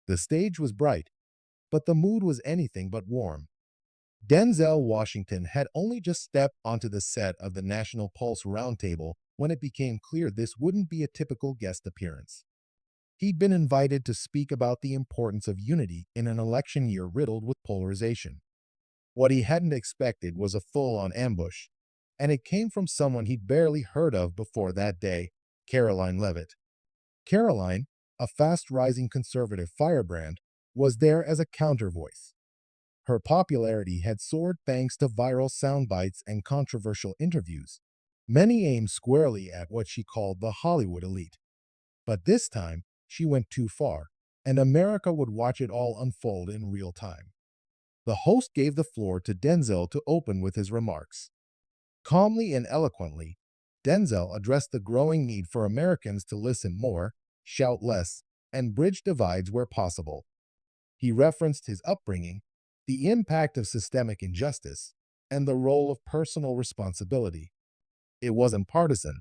The stage was bright, but the mood was anything but warm. Denzel Washington had only just stepped onto the set of the National Pulse Roundtable when it became clear this wouldn't be a typical guest appearance. He'd been invited to speak about the importance of unity in an election year riddled with polarization. What he hadn't expected was a full-on ambush, and it came from someone he'd barely heard of before that day, Karoline Leavitt. Karoline, a fast-rising conservative firebrand, was there as a counter-voice. Her popularity had soared thanks to viral sound bites and controversial interviews, many aimed squarely at what she called the Hollywood elite. But this time, she went too far, and America would watch it all unfold in real time. The host gave the floor to Denzel to open with his remarks. Calmly and eloquently, Denzel addressed the growing need for Americans to listen more, shout less, and bridge divides where possible. He referenced his upbringing, the impact of systemic injustice, and the role of personal responsibility. It wasn't partisan.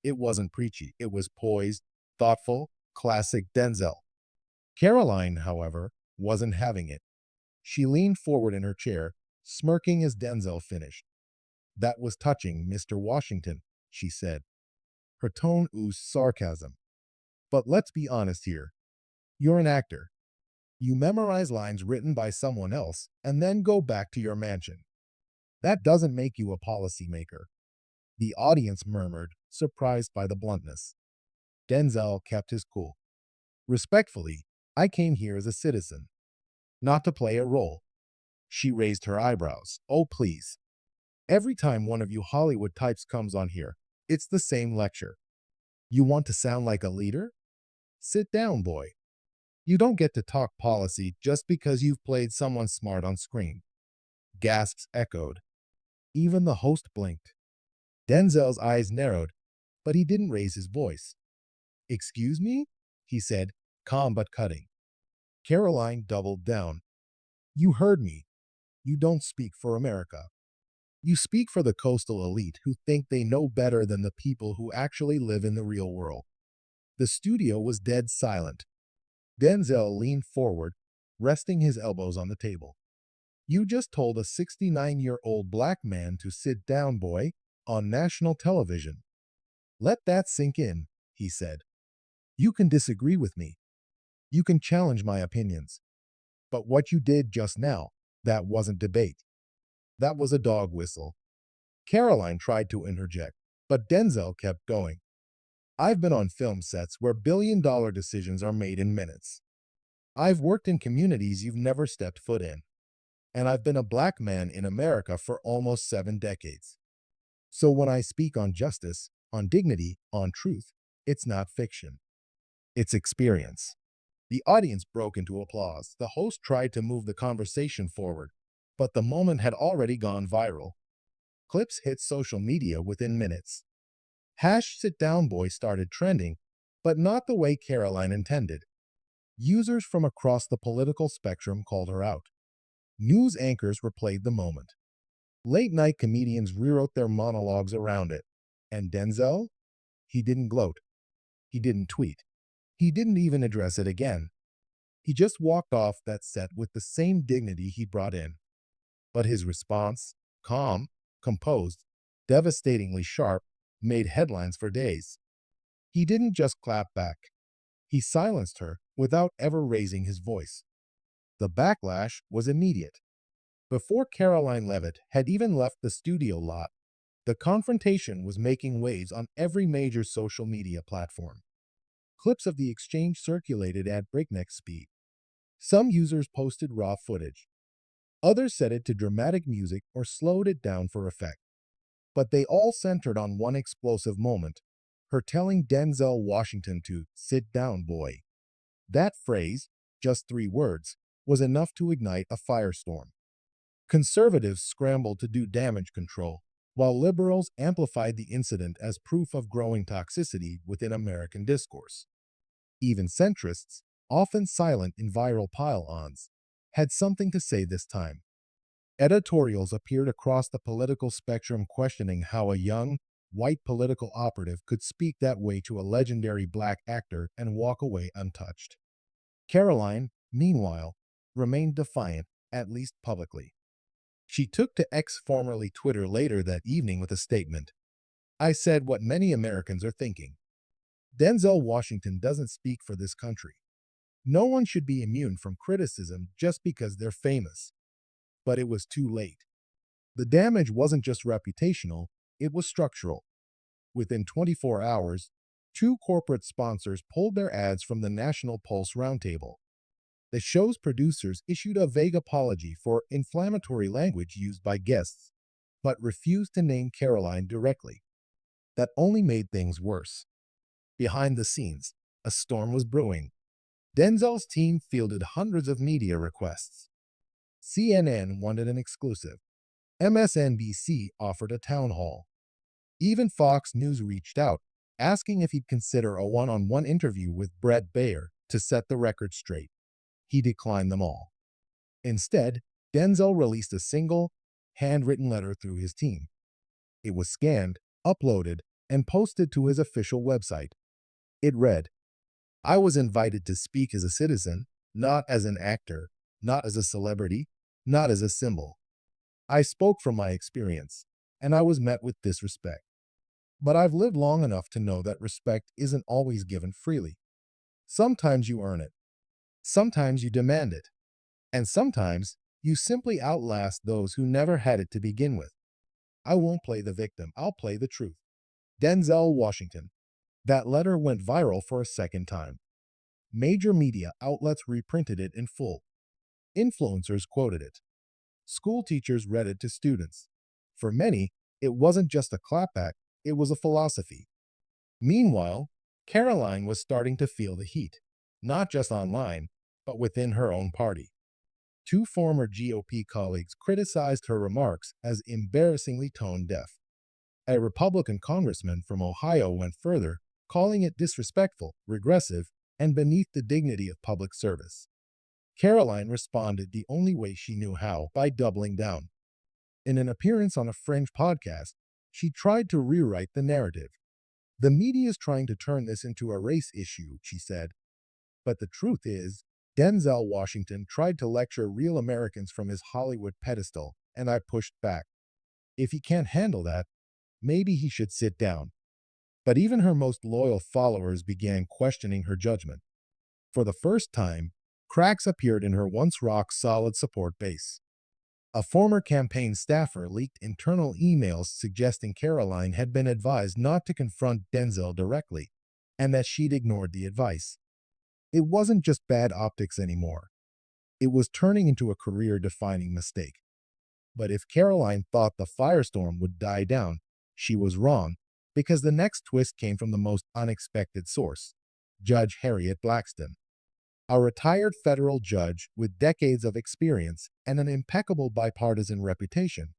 It wasn't preachy. It was poised, thoughtful, classic Denzel. Caroline, however, wasn't having it. She leaned forward in her chair, smirking as Denzel finished. "That was touching, Mr. Washington," she said. Her tone oozed sarcasm. "But let's be honest here. You're an actor. You memorize lines written by someone else and then go back to your mansion. That doesn't make you a policymaker." The audience murmured, surprised by the bluntness. Denzel kept his cool. "Respectfully, I came here as a citizen, not to play a role." She raised her eyebrows. "Oh, please. Every time one of you Hollywood types comes on here, it's the same lecture. You want to sound like a leader? Sit down, boy. You don't get to talk policy just because you've played someone smart on screen." Gasps echoed. Even the host blinked. Denzel's eyes narrowed, but he didn't raise his voice. "Excuse me?" he said, calm but cutting. Caroline doubled down. "You heard me. You don't speak for America. You speak for the coastal elite who think they know better than the people who actually live in the real world." The studio was dead silent. Denzel leaned forward, resting his elbows on the table. "You just told a 69-year-old black man to sit down, boy, on national television." "Let that sink in," he said. "You can disagree with me. You can challenge my opinions. But what you did just now, that wasn't debate. That was a dog whistle." Caroline tried to interject, but Denzel kept going. "I've been on film sets where billion-dollar decisions are made in minutes. I've worked in communities you've never stepped foot in. And I've been a black man in America for almost 7 decades. So when I speak on justice, on dignity, on truth, it's not fiction. It's experience." The audience broke into applause. The host tried to move the conversation forward, but the moment had already gone viral. Clips hit social media within minutes. Sit down boy started trending, but not the way Caroline intended. Users from across the political spectrum called her out. News anchors replayed the moment. Late-night comedians rewrote their monologues around it. And Denzel? He didn't gloat. He didn't tweet. He didn't even address it again. He just walked off that set with the same dignity he brought in. But his response, calm, composed, devastatingly sharp, made headlines for days. He didn't just clap back. He silenced her without ever raising his voice. The backlash was immediate. Before Karoline Leavitt had even left the studio lot, the confrontation was making waves on every major social media platform. Clips of the exchange circulated at breakneck speed. Some users posted raw footage. Others set it to dramatic music or slowed it down for effect. But they all centered on one explosive moment, her telling Denzel Washington to "sit down, boy." That phrase, just 3 words, was enough to ignite a firestorm. Conservatives scrambled to do damage control, while liberals amplified the incident as proof of growing toxicity within American discourse. Even centrists, often silent in viral pile-ons, had something to say this time. Editorials appeared across the political spectrum questioning how a young, white political operative could speak that way to a legendary black actor and walk away untouched. Karoline, meanwhile, remained defiant, at least publicly. She took to X, formerly Twitter, later that evening with a statement. "I said what many Americans are thinking. Denzel Washington doesn't speak for this country. No one should be immune from criticism just because they're famous." But it was too late. The damage wasn't just reputational, it was structural. Within 24 hours, two corporate sponsors pulled their ads from the National Pulse Roundtable. The show's producers issued a vague apology for inflammatory language used by guests, but refused to name Karoline directly. That only made things worse. Behind the scenes, a storm was brewing. Denzel's team fielded hundreds of media requests. CNN wanted an exclusive. MSNBC offered a town hall. Even Fox News reached out, asking if he'd consider a one-on-one interview with Bret Baier to set the record straight. He declined them all. Instead, Denzel released a single, handwritten letter through his team. It was scanned, uploaded, and posted to his official website. It read, "I was invited to speak as a citizen, not as an actor, not as a celebrity, not as a symbol. I spoke from my experience, and I was met with disrespect. But I've lived long enough to know that respect isn't always given freely. Sometimes you earn it. Sometimes you demand it. And sometimes you simply outlast those who never had it to begin with. I won't play the victim, I'll play the truth." Denzel Washington. That letter went viral for a second time. Major media outlets reprinted it in full. Influencers quoted it. School teachers read it to students. For many, it wasn't just a clapback, it was a philosophy. Meanwhile, Karoline was starting to feel the heat, not just online, but within her own party. Two former GOP colleagues criticized her remarks as embarrassingly tone-deaf. A Republican congressman from Ohio went further, calling it disrespectful, regressive, and beneath the dignity of public service. Karoline responded the only way she knew how, by doubling down. In an appearance on a Fringe podcast, she tried to rewrite the narrative. "The media is trying to turn this into a race issue," she said. But the truth is, Denzel Washington tried to lecture real Americans from his Hollywood pedestal, and I pushed back. If he can't handle that, maybe he should sit down. But even her most loyal followers began questioning her judgment. For the first time, cracks appeared in her once rock-solid support base. A former campaign staffer leaked internal emails suggesting Karoline had been advised not to confront Denzel directly, and that she'd ignored the advice. It wasn't just bad optics anymore. It was turning into a career-defining mistake. But if Karoline thought the firestorm would die down, she was wrong, because the next twist came from the most unexpected source: Judge Harriet Blackstone. A retired federal judge with decades of experience and an impeccable bipartisan reputation,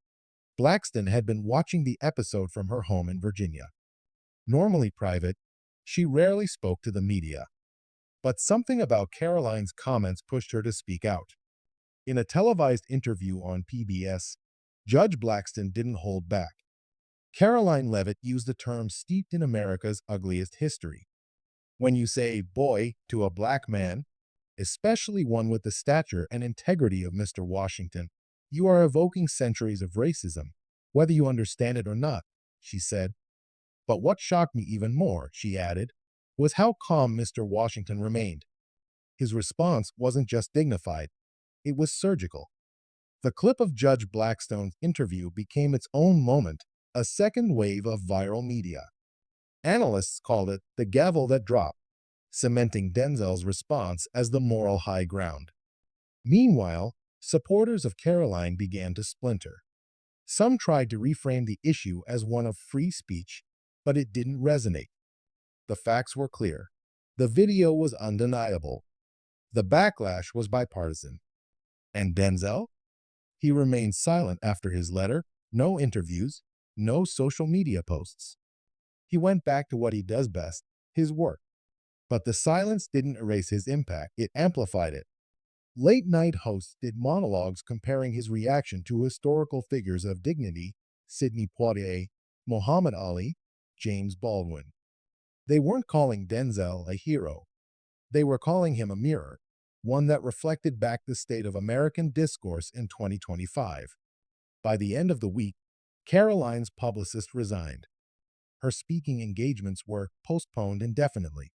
Blackstone had been watching the episode from her home in Virginia. Normally private, she rarely spoke to the media. But something about Karoline's comments pushed her to speak out. In a televised interview on PBS, Judge Blackstone didn't hold back. Karoline Leavitt used the term steeped in America's ugliest history. When you say "boy" to a black man, especially one with the stature and integrity of Mr. Washington, you are evoking centuries of racism, whether you understand it or not, she said. But what shocked me even more, she added, was how calm Mr. Washington remained. His response wasn't just dignified, it was surgical. The clip of Judge Blackstone's interview became its own moment, a second wave of viral media. Analysts called it the gavel that dropped, cementing Denzel's response as the moral high ground. Meanwhile, supporters of Karoline began to splinter. Some tried to reframe the issue as one of free speech, but it didn't resonate. The facts were clear. The video was undeniable. The backlash was bipartisan. And Denzel? He remained silent after his letter, no interviews, no social media posts. He went back to what he does best, his work. But the silence didn't erase his impact, it amplified it. Late-night hosts did monologues comparing his reaction to historical figures of dignity: Sidney Poitier, Muhammad Ali, James Baldwin. They weren't calling Denzel a hero. They were calling him a mirror. one that reflected back the state of American discourse in 2025. By the end of the week, Karoline's publicist resigned. Her speaking engagements were postponed indefinitely,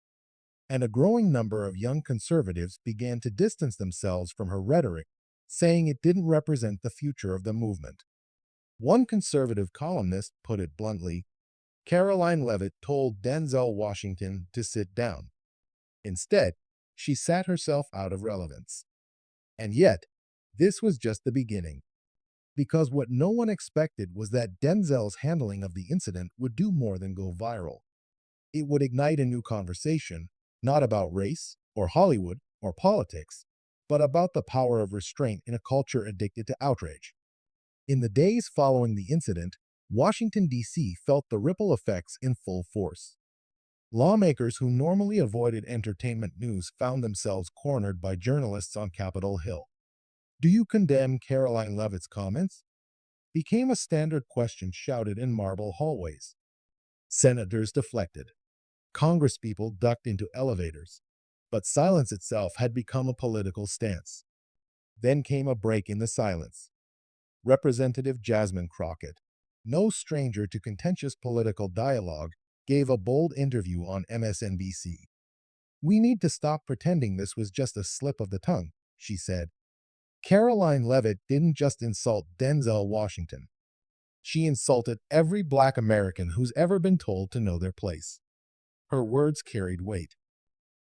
and a growing number of young conservatives began to distance themselves from her rhetoric, saying it didn't represent the future of the movement. One conservative columnist put it bluntly: Karoline Leavitt told Denzel Washington to sit down. Instead, she sat herself out of relevance. And yet, this was just the beginning, because what no one expected was that Denzel's handling of the incident would do more than go viral. It would ignite a new conversation, not about race or Hollywood or politics, but about the power of restraint in a culture addicted to outrage. In the days following the incident, Washington, D.C. felt the ripple effects in full force. Lawmakers who normally avoided entertainment news found themselves cornered by journalists on Capitol Hill. "Do you condemn Karoline Leavitt's comments?" became a standard question shouted in marble hallways. Senators deflected. Congresspeople ducked into elevators. But silence itself had become a political stance. Then came a break in the silence. Representative Jasmine Crockett, no stranger to contentious political dialogue, gave a bold interview on MSNBC. "We need to stop pretending this was just a slip of the tongue," she said. Karoline Leavitt didn't just insult Denzel Washington. She insulted every Black American who's ever been told to know their place. Her words carried weight,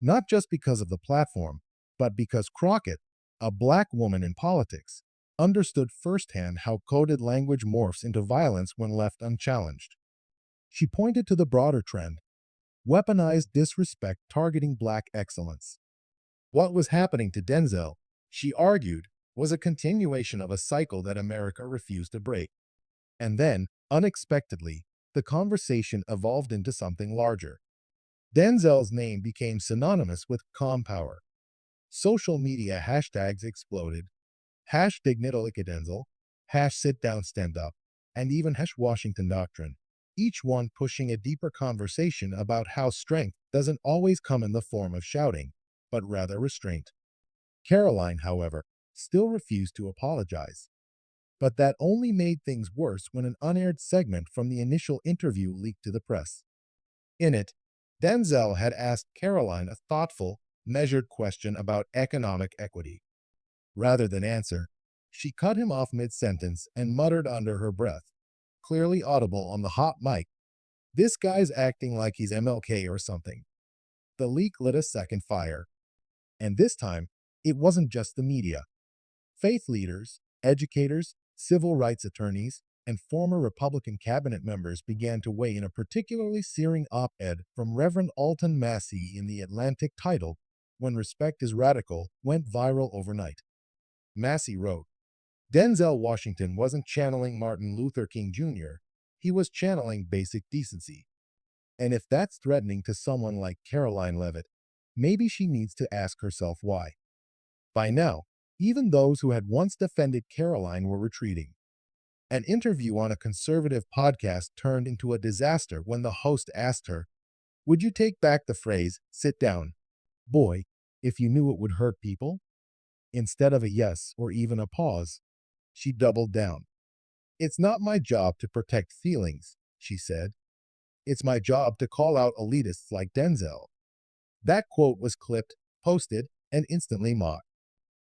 not just because of the platform, but because Crockett, a Black woman in politics, understood firsthand how coded language morphs into violence when left unchallenged. She pointed to the broader trend: weaponized disrespect targeting Black excellence. What was happening to Denzel, she argued, was a continuation of a cycle that America refused to break. And then, unexpectedly, the conversation evolved into something larger. Denzel's name became synonymous with calm power. Social media hashtags exploded. Hash Denzel, hash sit down stand up, and even hash Washington Doctrine, each one pushing a deeper conversation about how strength doesn't always come in the form of shouting, but rather restraint. Karoline, however, still refused to apologize. But that only made things worse when an unaired segment from the initial interview leaked to the press. In it, Denzel had asked Karoline a thoughtful, measured question about economic equity. Rather than answer, she cut him off mid-sentence and muttered under her breath, clearly audible on the hot mic, "This guy's acting like he's MLK or something." The leak lit a second fire. And this time, it wasn't just the media. Faith leaders, educators, civil rights attorneys, and former Republican cabinet members began to weigh in. A particularly searing op-ed from Reverend Alton Massey in The Atlantic titled, "When Respect is Radical," went viral overnight. Massey wrote, Denzel Washington wasn't channeling Martin Luther King Jr., he was channeling basic decency. And if that's threatening to someone like Karoline Leavitt, maybe she needs to ask herself why. By now, even those who had once defended Karoline were retreating. An interview on a conservative podcast turned into a disaster when the host asked her, "Would you take back the phrase, 'sit down, boy,' if you knew it would hurt people?" Instead of a yes or even a pause, she doubled down. "It's not my job to protect feelings," she said. "It's my job to call out elitists like Denzel." That quote was clipped, posted, and instantly mocked.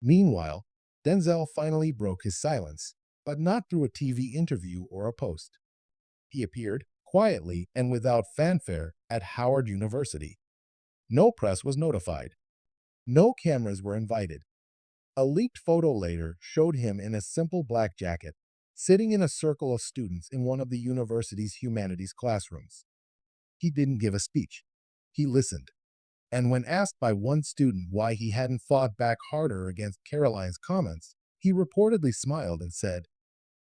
Meanwhile, Denzel finally broke his silence, but not through a TV interview or a post. He appeared, quietly and without fanfare, at Howard University. No press was notified. No cameras were invited. A leaked photo later showed him in a simple black jacket, sitting in a circle of students in one of the university's humanities classrooms. He didn't give a speech. He listened. And when asked by one student why he hadn't fought back harder against Karoline's comments, he reportedly smiled and said,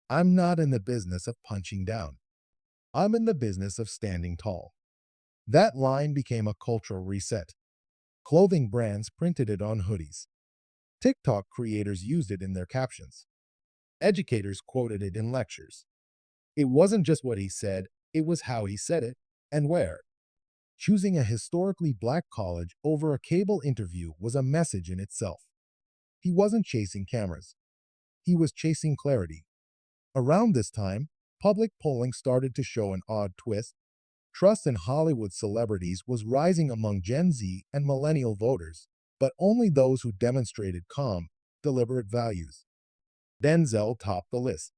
"I'm not in the business of punching down. I'm in the business of standing tall." That line became a cultural reset. Clothing brands printed it on hoodies. TikTok creators used it in their captions. Educators quoted it in lectures. It wasn't just what he said, it was how he said it and where. Choosing a historically Black college over a cable interview was a message in itself. He wasn't chasing cameras. He was chasing clarity. Around this time, public polling started to show an odd twist. Trust in Hollywood celebrities was rising among Gen Z and millennial voters, but only those who demonstrated calm, deliberate values. Denzel topped the list.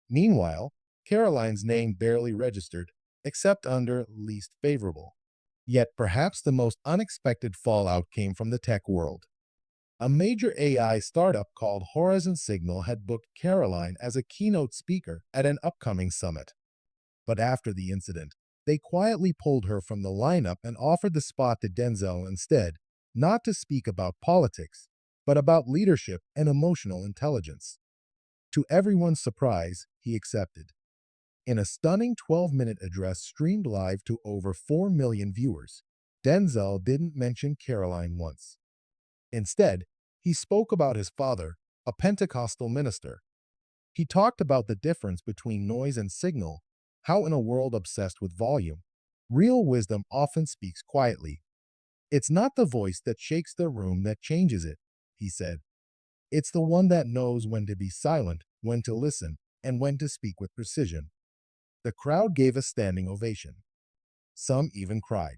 Meanwhile, Caroline's name barely registered, except under least favorable. Yet perhaps the most unexpected fallout came from the tech world. A major AI startup called Horizon Signal had booked Caroline as a keynote speaker at an upcoming summit. But after the incident, they quietly pulled her from the lineup and offered the spot to Denzel instead, not to speak about politics, but about leadership and emotional intelligence. To everyone's surprise, he accepted. In a stunning 12-minute address streamed live to over 4 million viewers, Denzel didn't mention Caroline once. Instead, he spoke about his father, a Pentecostal minister. He talked about the difference between noise and signal, how in a world obsessed with volume, real wisdom often speaks quietly. It's not the voice that shakes the room that changes it, he said. It's the one that knows when to be silent, when to listen, and when to speak with precision. The crowd gave a standing ovation. Some even cried.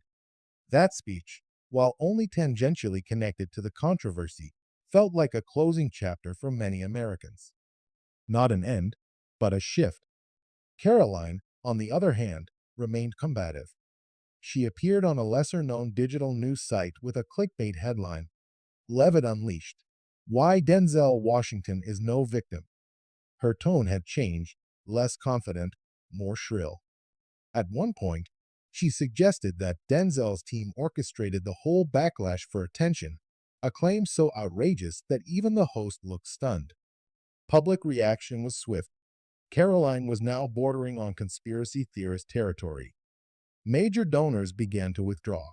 That speech, while only tangentially connected to the controversy, felt like a closing chapter for many Americans. Not an end, but a shift. Caroline, on the other hand, remained combative. She appeared on a lesser-known digital news site with a clickbait headline, Leavitt Unleashed. Why Denzel Washington is no victim. Her tone had changed, less confident, more shrill. At one point, she suggested that Denzel's team orchestrated the whole backlash for attention, a claim so outrageous that even the host looked stunned. Public reaction was swift. Caroline was now bordering on conspiracy theorist territory. Major donors began to withdraw.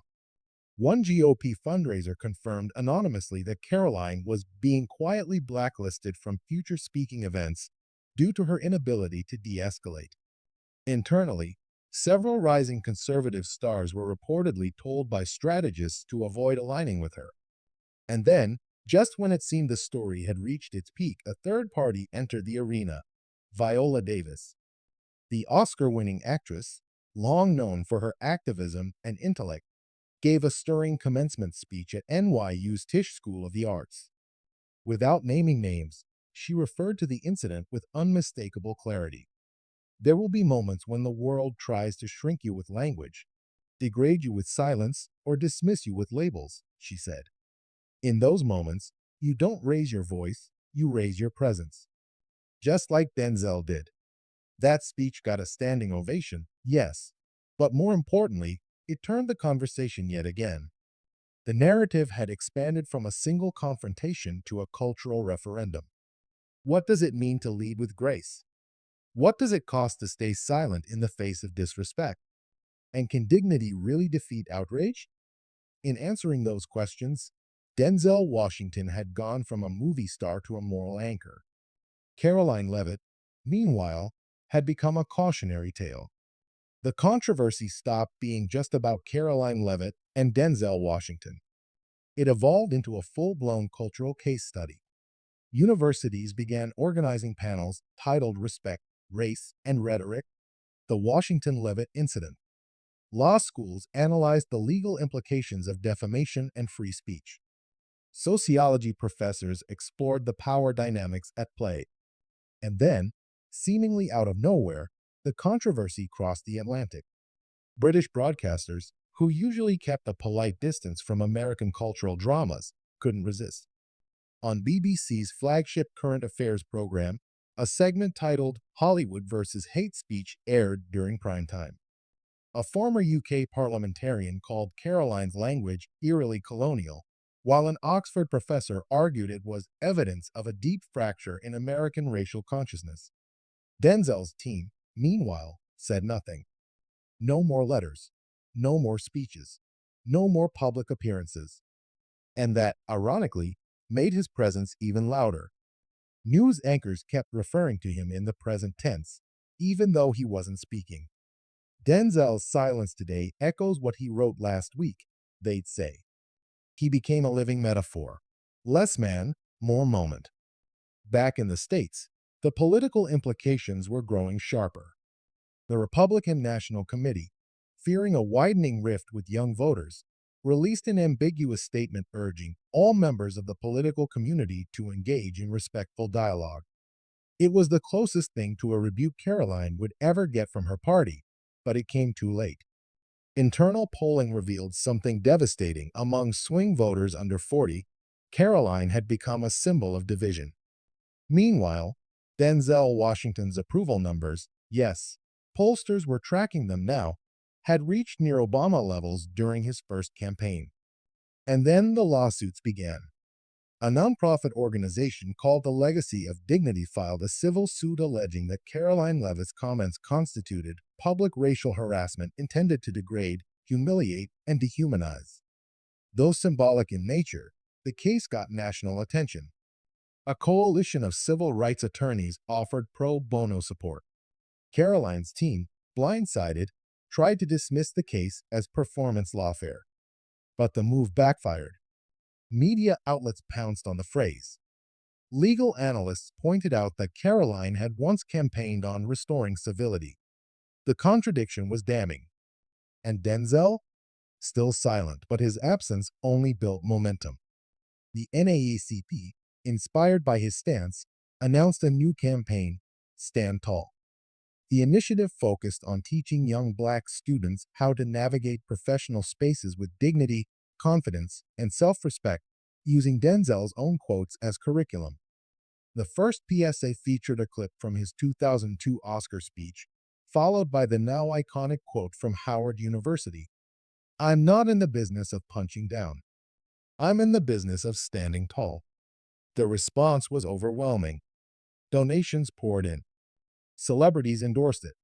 One GOP fundraiser confirmed anonymously that Caroline was being quietly blacklisted from future speaking events due to her inability to de-escalate. Internally, several rising conservative stars were reportedly told by strategists to avoid aligning with her. And then, just when it seemed the story had reached its peak, a third party entered the arena, Viola Davis. The Oscar-winning actress, long known for her activism and intellect, gave a stirring commencement speech at NYU's Tisch School of the Arts. Without naming names, she referred to the incident with unmistakable clarity. There will be moments when the world tries to shrink you with language, degrade you with silence, or dismiss you with labels, she said. In those moments, you don't raise your voice, you raise your presence. Just like Denzel did. That speech got a standing ovation, yes, but more importantly, it turned the conversation yet again. The narrative had expanded from a single confrontation to a cultural referendum. What does it mean to lead with grace? What does it cost to stay silent in the face of disrespect? And can dignity really defeat outrage? In answering those questions, Denzel Washington had gone from a movie star to a moral anchor. Karoline Leavitt, meanwhile, had become a cautionary tale. The controversy stopped being just about Karoline Leavitt and Denzel Washington. It evolved into a full-blown cultural case study. Universities began organizing panels titled Respect, Race, and Rhetoric, the Washington Leavitt Incident. Law schools analyzed the legal implications of defamation and free speech. Sociology professors explored the power dynamics at play. And then, seemingly out of nowhere, the controversy crossed the Atlantic. British broadcasters, who usually kept a polite distance from American cultural dramas, couldn't resist. On BBC's flagship current affairs program, a segment titled Hollywood versus Hate Speech aired during prime time. A former UK parliamentarian called Caroline's language eerily colonial, while an Oxford professor argued it was evidence of a deep fracture in American racial consciousness. Denzel's team, meanwhile, said nothing. No more letters, no more speeches, no more public appearances. And that, ironically, made his presence even louder. News anchors kept referring to him in the present tense, even though he wasn't speaking. Denzel's silence today echoes what he wrote last week, they'd say. He became a living metaphor. Less man, more moment. Back in the States, the political implications were growing sharper. The Republican National Committee, fearing a widening rift with young voters, released an ambiguous statement urging all members of the political community to engage in respectful dialogue. It was the closest thing to a rebuke Karoline would ever get from her party, but it came too late. Internal polling revealed something devastating. Among swing voters under 40, Karoline had become a symbol of division. Meanwhile, Denzel Washington's approval numbers, yes, pollsters were tracking them now, had reached near Obama levels during his first campaign. And then the lawsuits began. A nonprofit organization called the Legacy of Dignity filed a civil suit alleging that Karoline Leavitt's comments constituted public racial harassment intended to degrade, humiliate, and dehumanize. Though symbolic in nature, the case got national attention. A coalition of civil rights attorneys offered pro bono support. Karoline's team, blindsided, tried to dismiss the case as performance lawfare. But the move backfired. Media outlets pounced on the phrase. Legal analysts pointed out that Karoline had once campaigned on restoring civility. The contradiction was damning. And Denzel? Still silent, but his absence only built momentum. The NAACP, inspired by his stance, announced a new campaign, Stand Tall. The initiative focused on teaching young Black students how to navigate professional spaces with dignity, confidence, and self-respect, using Denzel's own quotes as curriculum. The first PSA featured a clip from his 2002 Oscar speech, followed by the now iconic quote from Howard University, "I'm not in the business of punching down. I'm in the business of standing tall." The response was overwhelming. Donations poured in. Celebrities endorsed it.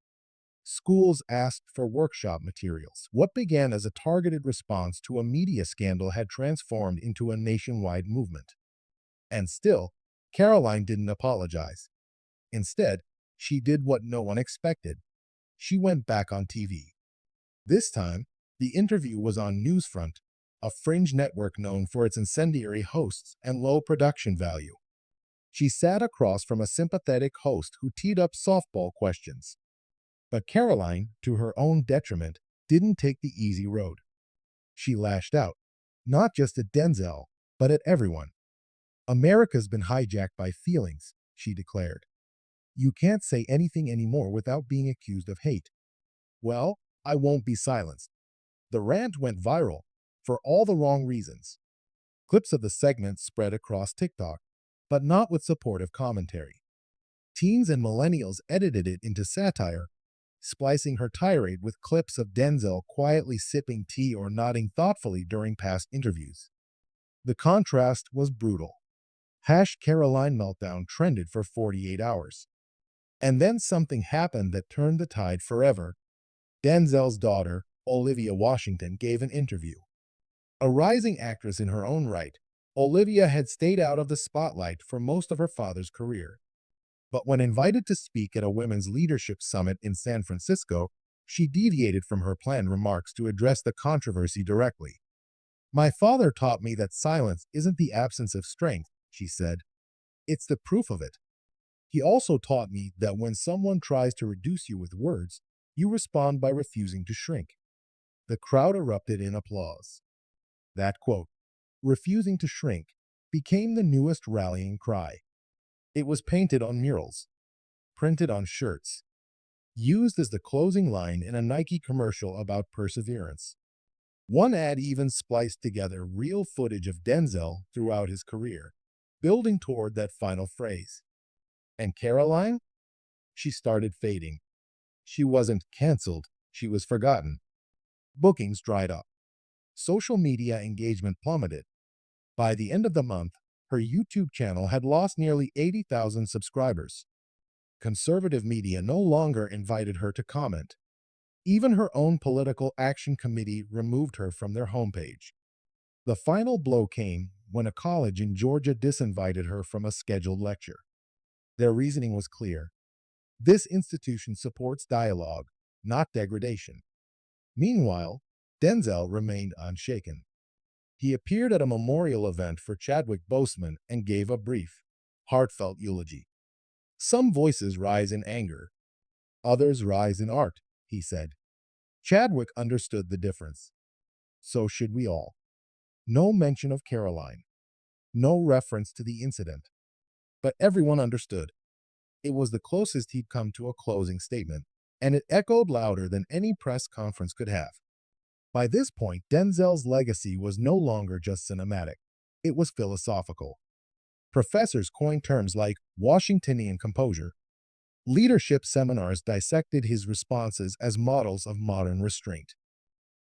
Schools asked for workshop materials. What began as a targeted response to a media scandal had transformed into a nationwide movement. And still, Karoline didn't apologize. Instead, she did what no one expected. She went back on TV. This time, the interview was on Newsfront, a fringe network known for its incendiary hosts and low production value. She sat across from a sympathetic host who teed up softball questions. But Karoline, to her own detriment, didn't take the easy road. She lashed out, not just at Denzel, but at everyone. "America's been hijacked by feelings," she declared. "You can't say anything anymore without being accused of hate." Well, I won't be silenced. The rant went viral, for all the wrong reasons. Clips of the segment spread across TikTok, but not with supportive commentary. Teens and millennials edited it into satire, splicing her tirade with clips of Denzel quietly sipping tea or nodding thoughtfully during past interviews. The contrast was brutal. #Karoline Meltdown trended for 48 hours. And then something happened that turned the tide forever. Denzel's daughter, Olivia Washington, gave an interview. A rising actress in her own right, Olivia had stayed out of the spotlight for most of her father's career. But when invited to speak at a women's leadership summit in San Francisco, she deviated from her planned remarks to address the controversy directly. "My father taught me that silence isn't the absence of strength," she said. "It's the proof of it. He also taught me that when someone tries to reduce you with words, you respond by refusing to shrink." The crowd erupted in applause. That quote, "refusing to shrink," became the newest rallying cry. It was painted on murals, printed on shirts, used as the closing line in a Nike commercial about perseverance. One ad even spliced together real footage of Denzel throughout his career, building toward that final phrase. And Karoline? She started fading. She wasn't canceled, she was forgotten. Bookings dried up. Social media engagement plummeted. By the end of the month, her YouTube channel had lost nearly 80,000 subscribers. Conservative media no longer invited her to comment. Even her own political action committee removed her from their homepage. The final blow came when a college in Georgia disinvited her from a scheduled lecture. Their reasoning was clear. This institution supports dialogue, not degradation. Meanwhile, Denzel remained unshaken. He appeared at a memorial event for Chadwick Boseman and gave a brief, heartfelt eulogy. Some voices rise in anger, others rise in art, he said. Chadwick understood the difference. So should we all. No mention of Karoline, no reference to the incident. But everyone understood. It was the closest he'd come to a closing statement, and it echoed louder than any press conference could have. By this point, Denzel's legacy was no longer just cinematic. It was philosophical. Professors coined terms like Washingtonian composure. Leadership seminars dissected his responses as models of modern restraint.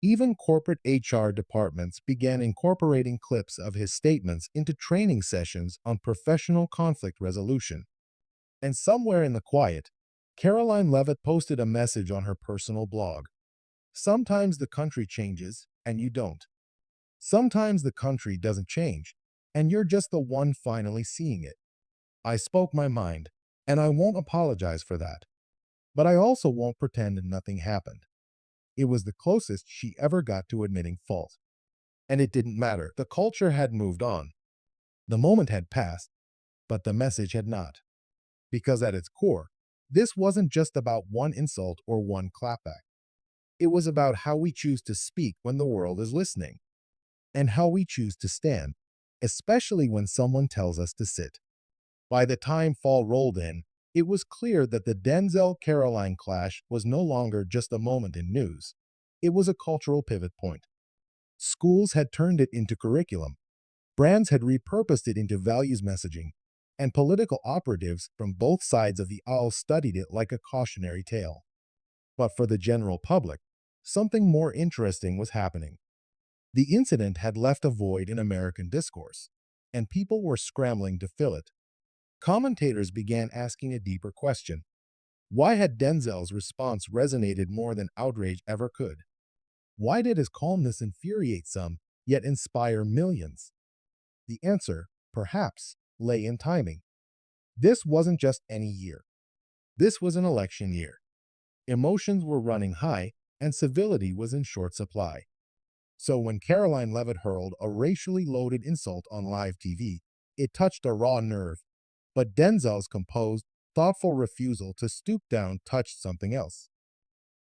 Even corporate HR departments began incorporating clips of his statements into training sessions on professional conflict resolution. And somewhere in the quiet, Karoline Leavitt posted a message on her personal blog. Sometimes the country changes, and you don't. Sometimes the country doesn't change, and you're just the one finally seeing it. I spoke my mind, and I won't apologize for that. But I also won't pretend nothing happened. It was the closest she ever got to admitting fault. And it didn't matter. The culture had moved on. The moment had passed, but the message had not. Because at its core, this wasn't just about one insult or one clapback. It was about how we choose to speak when the world is listening, and how we choose to stand, especially when someone tells us to sit. By the time fall rolled in, it was clear that the Denzel-Karoline clash was no longer just a moment in news. It was a cultural pivot point. Schools had turned it into curriculum, brands had repurposed it into values messaging, and political operatives from both sides of the aisle studied it like a cautionary tale. But for the general public, something more interesting was happening. The incident had left a void in American discourse, and people were scrambling to fill it. Commentators began asking a deeper question. Why had Denzel's response resonated more than outrage ever could? Why did his calmness infuriate some, yet inspire millions? The answer, perhaps, lay in timing. This wasn't just any year. This was an election year. Emotions were running high, and civility was in short supply. So when Karoline Leavitt hurled a racially loaded insult on live TV, it touched a raw nerve. But Denzel's composed, thoughtful refusal to stoop down touched something else.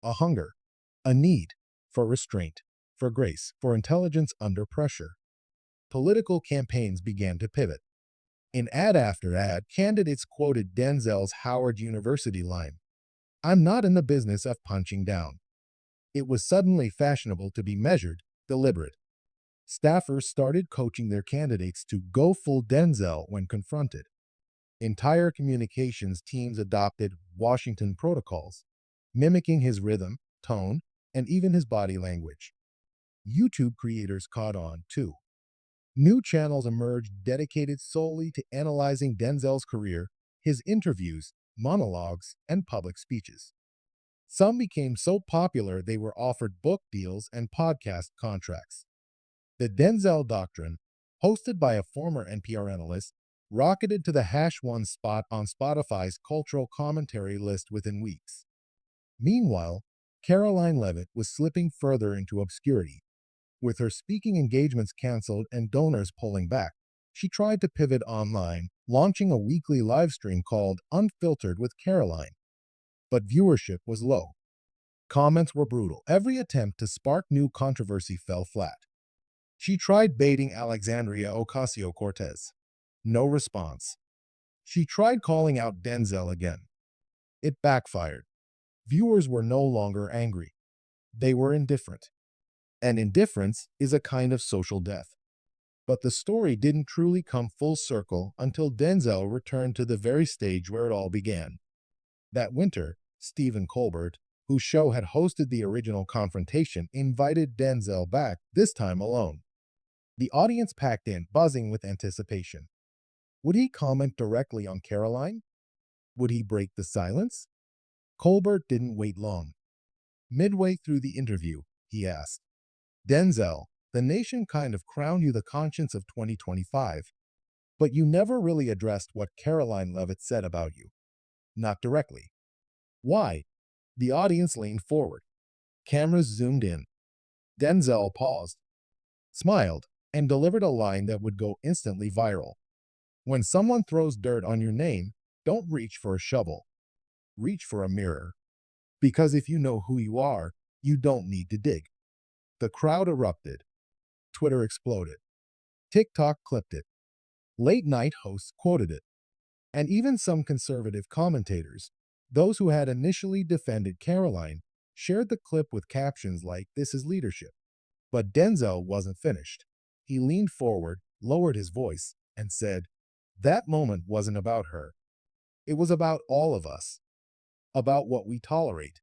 A hunger, a need for restraint, for grace, for intelligence under pressure. Political campaigns began to pivot. In ad after ad, candidates quoted Denzel's Howard University line, "I'm not in the business of punching down." It was suddenly fashionable to be measured, deliberate. Staffers started coaching their candidates to go full Denzel when confronted. Entire communications teams adopted Washington protocols, mimicking his rhythm, tone, and even his body language. YouTube creators caught on, too. New channels emerged dedicated solely to analyzing Denzel's career, his interviews, monologues, and public speeches. Some became so popular they were offered book deals and podcast contracts. The Denzel Doctrine, hosted by a former NPR analyst, rocketed to the #1 spot on Spotify's cultural commentary list within weeks. Meanwhile, Karoline Leavitt was slipping further into obscurity. With her speaking engagements canceled and donors pulling back, she tried to pivot online, launching a weekly livestream called Unfiltered with Karoline. But viewership was low. Comments were brutal. Every attempt to spark new controversy fell flat. She tried baiting Alexandria Ocasio-Cortez. No response. She tried calling out Denzel again. It backfired. Viewers were no longer angry. They were indifferent. And indifference is a kind of social death. But the story didn't truly come full circle until Denzel returned to the very stage where it all began. That winter, Stephen Colbert, whose show had hosted the original confrontation, invited Denzel back, this time alone. The audience packed in, buzzing with anticipation. Would he comment directly on Karoline? Would he break the silence? Colbert didn't wait long. Midway through the interview, he asked, "Denzel, the nation kind of crowned you the conscience of 2025, but you never really addressed what Karoline Leavitt said about you. Not directly. Why?" The audience leaned forward. Cameras zoomed in. Denzel paused, smiled, and delivered a line that would go instantly viral. When someone throws dirt on your name, don't reach for a shovel, reach for a mirror. Because if you know who you are, you don't need to dig. The crowd erupted. Twitter exploded. TikTok clipped it. Late night hosts quoted it. And even some conservative commentators, those who had initially defended Karoline, shared the clip with captions like, "This is leadership." But Denzel wasn't finished. He leaned forward, lowered his voice, and said, "That moment wasn't about her. It was about all of us, about what we tolerate,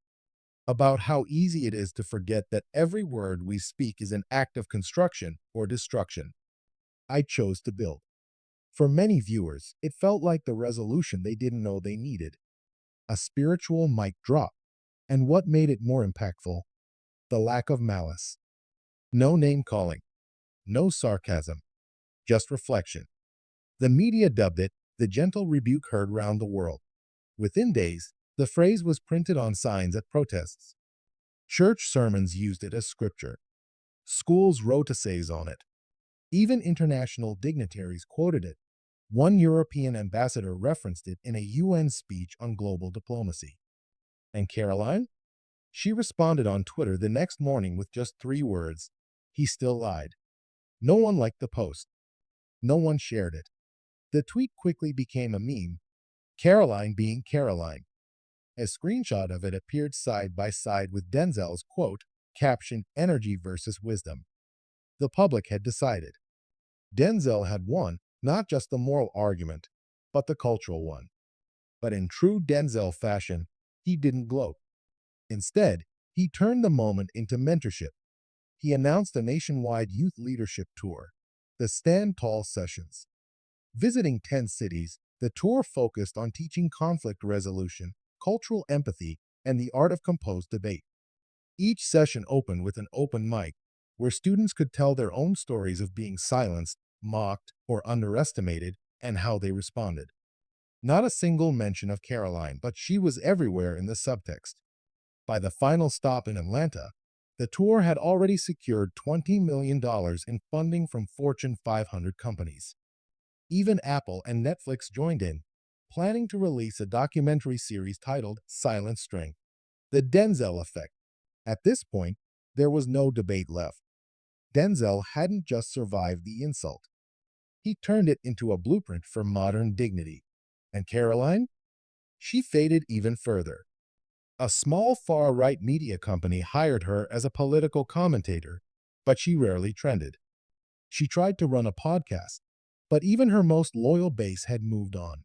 about how easy it is to forget that every word we speak is an act of construction or destruction. I chose to build." For many viewers, it felt like the resolution they didn't know they needed, a spiritual mic drop. And what made it more impactful? The lack of malice. No name calling, no sarcasm, just reflection. The media dubbed it the gentle rebuke heard round the world. Within days, the phrase was printed on signs at protests. Church sermons used it as scripture. Schools wrote essays on it. Even international dignitaries quoted it. One European ambassador referenced it in a UN speech on global diplomacy. And Karoline? She responded on Twitter the next morning with just 3 words: "He still lied." No one liked the post. No one shared it. The tweet quickly became a meme, Karoline being Karoline. A screenshot of it appeared side by side with Denzel's quote, captioned "Energy versus Wisdom." The public had decided. Denzel had won not just the moral argument, but the cultural one. But in true Denzel fashion, he didn't gloat. Instead, he turned the moment into mentorship. He announced a nationwide youth leadership tour, the Stand Tall Sessions. Visiting 10 cities, the tour focused on teaching conflict resolution, cultural empathy, and the art of composed debate. Each session opened with an open mic, where students could tell their own stories of being silenced, mocked, or underestimated, and how they responded. Not a single mention of Karoline, but she was everywhere in the subtext. By the final stop in Atlanta, the tour had already secured $20 million in funding from Fortune 500 companies. Even Apple and Netflix joined in, planning to release a documentary series titled Silent Strength: The Denzel Effect. At this point, there was no debate left. Denzel hadn't just survived the insult. He turned it into a blueprint for modern dignity. And Karoline? She faded even further. A small far-right media company hired her as a political commentator, but she rarely trended. She tried to run a podcast, but even her most loyal base had moved on.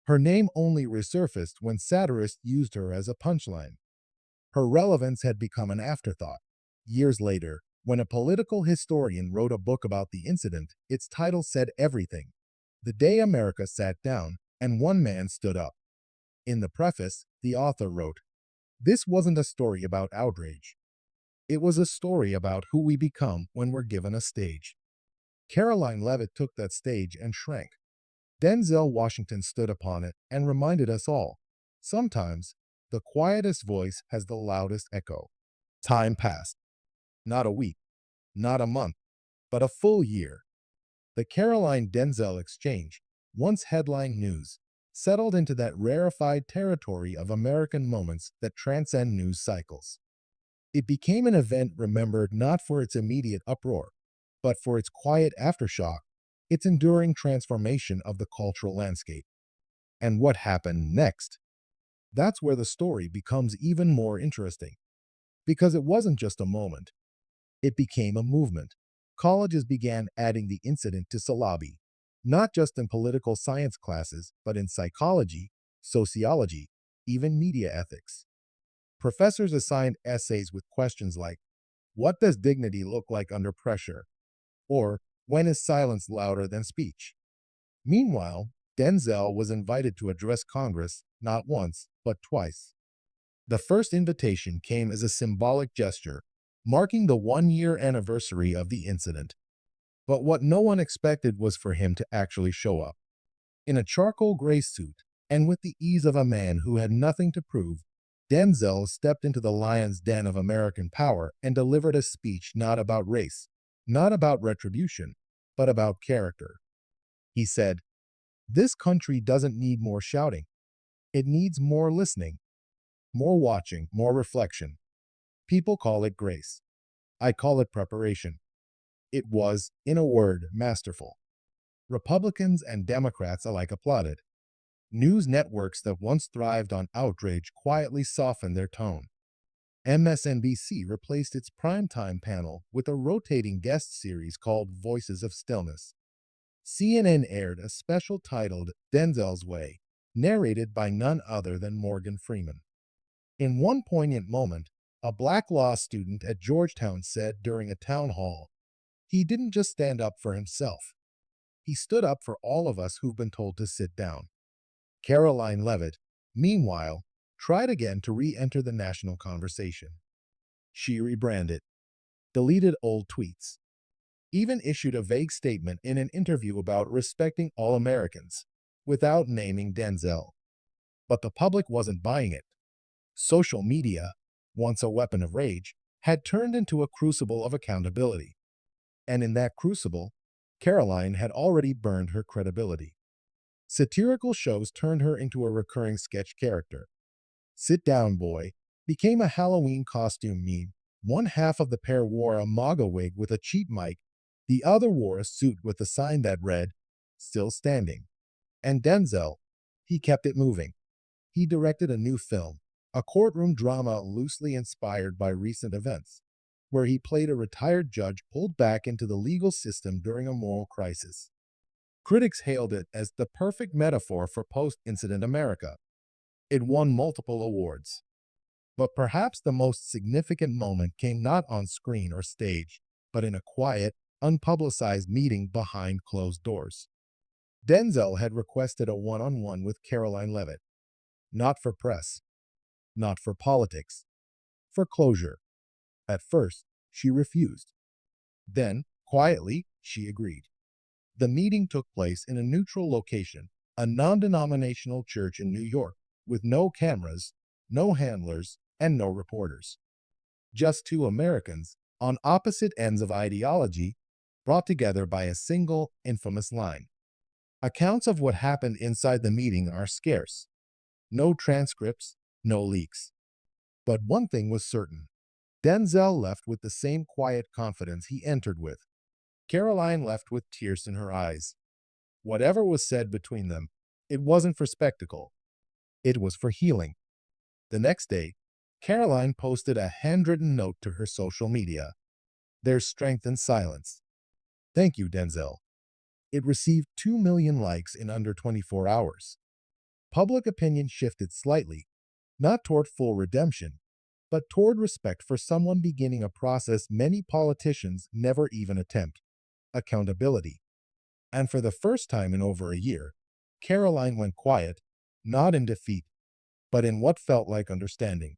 Her name only resurfaced when satirists used her as a punchline. Her relevance had become an afterthought. Years later, when a political historian wrote a book about the incident, its title said everything: "The Day America Sat Down and One Man Stood Up." In the preface, the author wrote, "This wasn't a story about outrage. It was a story about who we become when we're given a stage." Karoline Leavitt took that stage and shrank. Denzel Washington stood upon it and reminded us all, sometimes the quietest voice has the loudest echo. Time passed. Not a week, not a month, but a full year. The Karoline-Denzel exchange, once headline news, settled into that rarefied territory of American moments that transcend news cycles. It became an event remembered not for its immediate uproar, but for its quiet aftershock, its enduring transformation of the cultural landscape. And what happened next? That's where the story becomes even more interesting. Because it wasn't just a moment. It became a movement. Colleges began adding the incident to syllabi, not just in political science classes, but in psychology, sociology, even media ethics. Professors assigned essays with questions like, "What does dignity look like under pressure?" Or, "When is silence louder than speech?" Meanwhile, Denzel was invited to address Congress not once, but twice. The first invitation came as a symbolic gesture, marking the 1-year anniversary of the incident. But what no one expected was for him to actually show up. In a charcoal gray suit, and with the ease of a man who had nothing to prove, Denzel stepped into the lion's den of American power and delivered a speech not about race, not about retribution, but about character. He said, "This country doesn't need more shouting. It needs more listening, more watching, more reflection. People call it grace. I call it preparation." It was, in a word, masterful. Republicans and Democrats alike applauded. News networks that once thrived on outrage quietly softened their tone. MSNBC replaced its primetime panel with a rotating guest series called Voices of Stillness. CNN aired a special titled Denzel's Way, narrated by none other than Morgan Freeman. In one poignant moment, a black law student at Georgetown said during a town hall, "He didn't just stand up for himself. He stood up for all of us who've been told to sit down." Karoline Leavitt, meanwhile, tried again to re-enter the national conversation. She rebranded, deleted old tweets, even issued a vague statement in an interview about respecting all Americans, without naming Denzel. But the public wasn't buying it. Social media, once a weapon of rage, had turned into a crucible of accountability. And in that crucible, Karoline had already burned her credibility. Satirical shows turned her into a recurring sketch character. Sit Down Boy became a Halloween costume meme. One half of the pair wore a MAGA wig with a cheap mic, the other wore a suit with a sign that read, "Still Standing." And Denzel, he kept it moving. He directed a new film, a courtroom drama loosely inspired by recent events, where he played a retired judge pulled back into the legal system during a moral crisis. Critics hailed it as the perfect metaphor for post-incident America. It won multiple awards. But perhaps the most significant moment came not on screen or stage, but in a quiet, unpublicized meeting behind closed doors. Denzel had requested a one-on-one with Karoline Leavitt, not for press, not for politics, for closure. At first, she refused. Then, quietly, she agreed. The meeting took place in a neutral location, a non-denominational church in New York, with no cameras, no handlers, and no reporters. Just two Americans, on opposite ends of ideology, brought together by a single, infamous line. Accounts of what happened inside the meeting are scarce. No transcripts, no leaks. But one thing was certain. Denzel left with the same quiet confidence he entered with. Karoline left with tears in her eyes. Whatever was said between them, it wasn't for spectacle. It was for healing. The next day, Karoline posted a handwritten note to her social media. "There's strength in silence. Thank you, Denzel." It received 2 million likes in under 24 hours. Public opinion shifted slightly, not toward full redemption, but toward respect for someone beginning a process many politicians never even attempt: accountability. And for the first time in over a year, Karoline went quiet, not in defeat, but in what felt like understanding.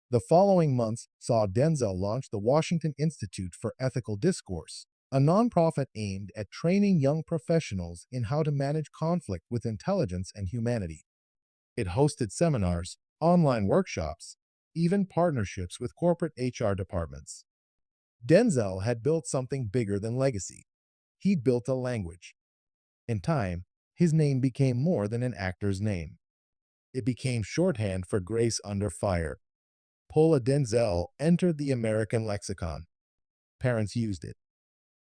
The following months saw Denzel launch the Washington Institute for Ethical Discourse, a nonprofit aimed at training young professionals in how to manage conflict with intelligence and humanity. It hosted seminars, online workshops, even partnerships with corporate HR departments. Denzel had built something bigger than legacy. He'd built a language. In time, his name became more than an actor's name. It became shorthand for grace under fire. Paula Denzel entered the American lexicon. Parents used it.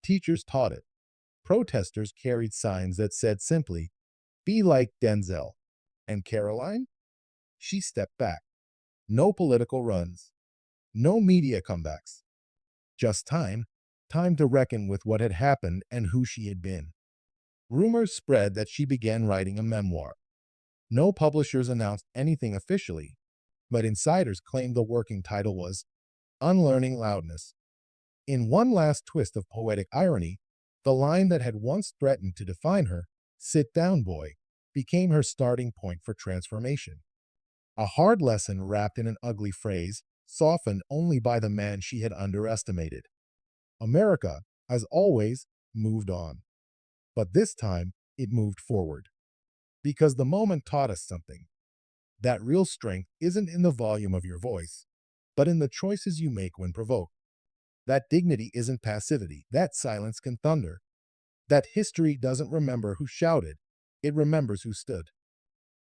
Teachers taught it. Protesters carried signs that said simply, "Be like Denzel." And Karoline? She stepped back. No political runs. No media comebacks. Just time to reckon with what had happened and who she had been. Rumors spread that she began writing a memoir. No publishers announced anything officially, but insiders claimed the working title was Unlearning Loudness. In one last twist of poetic irony, the line that had once threatened to define her, "Sit down, boy," became her starting point for transformation. A hard lesson wrapped in an ugly phrase, softened only by the man she had underestimated. America, as always, moved on. But this time, it moved forward. Because the moment taught us something. That real strength isn't in the volume of your voice, but in the choices you make when provoked. that dignity isn't passivity, that silence can thunder, that history doesn't remember who shouted, it remembers who stood.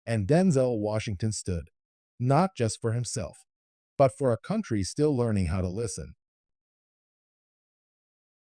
And Denzel Washington stood, not just for himself, but for a country still learning how to listen.